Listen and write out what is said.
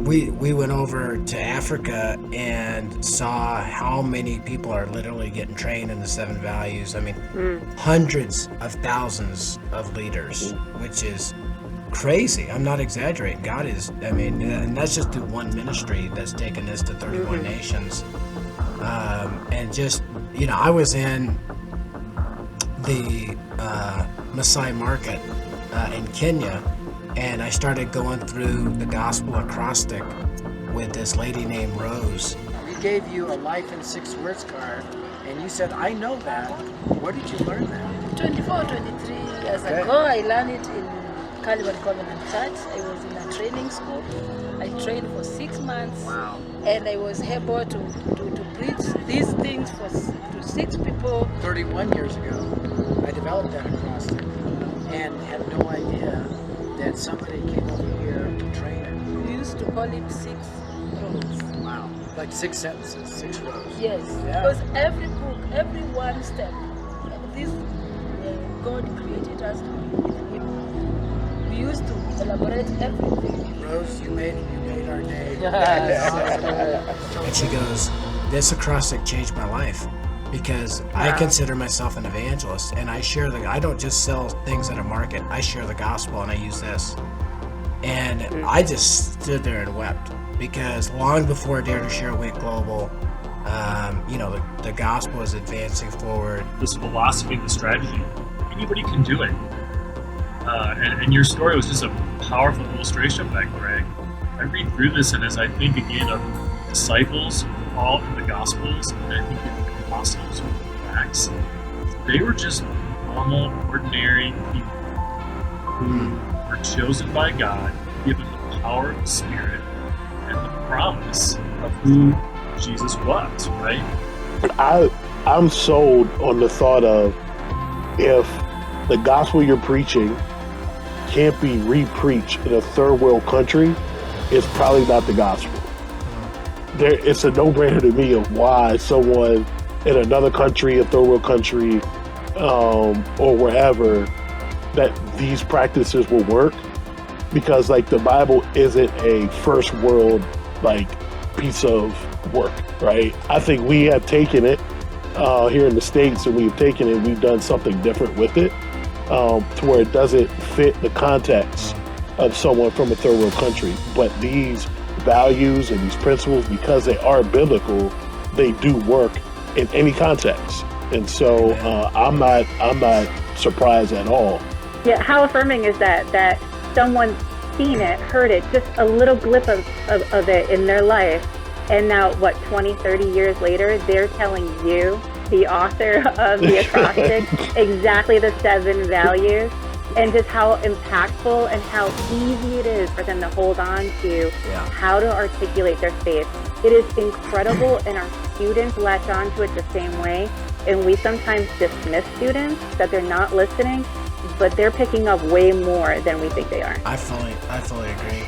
we went over to Africa and saw how many people are literally getting trained in the 7 values. I mean, hundreds of thousands of leaders, which is crazy. I'm not exaggerating. God is, I mean, and that's just through one ministry that's taken this to 31 nations. And just, I was in the Maasai market in Kenya, and I started going through the gospel acrostic with this lady named Rose. We gave you a life in 6 words card, and you said, I know that. Where did you learn that? 24, 23 years ago, I learned it in Calvary Covenant Church. I was in a training school. I trained for 6 months. Wow. And I was able to preach these things to 6 people. 31 years ago, I developed that acrostic and had no idea that somebody came over here to train it. We used to call it 6 rows. Wow. Like 6 sentences, 6 rows. Yes. Yeah. Because every book, every one step, this God created us to be with Him. We used to elaborate everything. Rose, you made our day. And she goes, this acrostic changed my life because I consider myself an evangelist, and I don't just sell things at a market. I share the gospel, and I use this. And I just stood there and wept because long before Dare to Share went global, the gospel is advancing forward. This philosophy, the strategy, anybody can do it. And your story was just a powerful illustration of that, Greg. I read through this, and as I think again of disciples, all in the Gospels, and I think in the Apostles, Acts, they were just normal, ordinary people who were chosen by God, given the power of the Spirit and the promise of who Jesus was, right? I'm sold on the thought of if the gospel you're preaching can't be re-preached in a third world country, it's probably not the gospel. It's a no-brainer to me of why someone in another country, a third world country, or wherever, that these practices will work, because like the Bible isn't a first world piece of work, right? I think we have taken it here in the States, and we've taken it, we've done something different with it, to where it doesn't fit the context of someone from a third world country. But these values and these principles, because they are biblical, they do work in any context. And so I'm not surprised at all. Yeah, how affirming is that someone's seen it, heard it, just a little blip of it in their life, and now 20, 30 years later, they're telling you, the author of the acrostic, exactly the 7 values, and just how impactful and how easy it is for them to hold on to how to articulate their faith. It is incredible, and our students latch on to it the same way. And we sometimes dismiss students that they're not listening, but they're picking up way more than we think they are. I fully agree.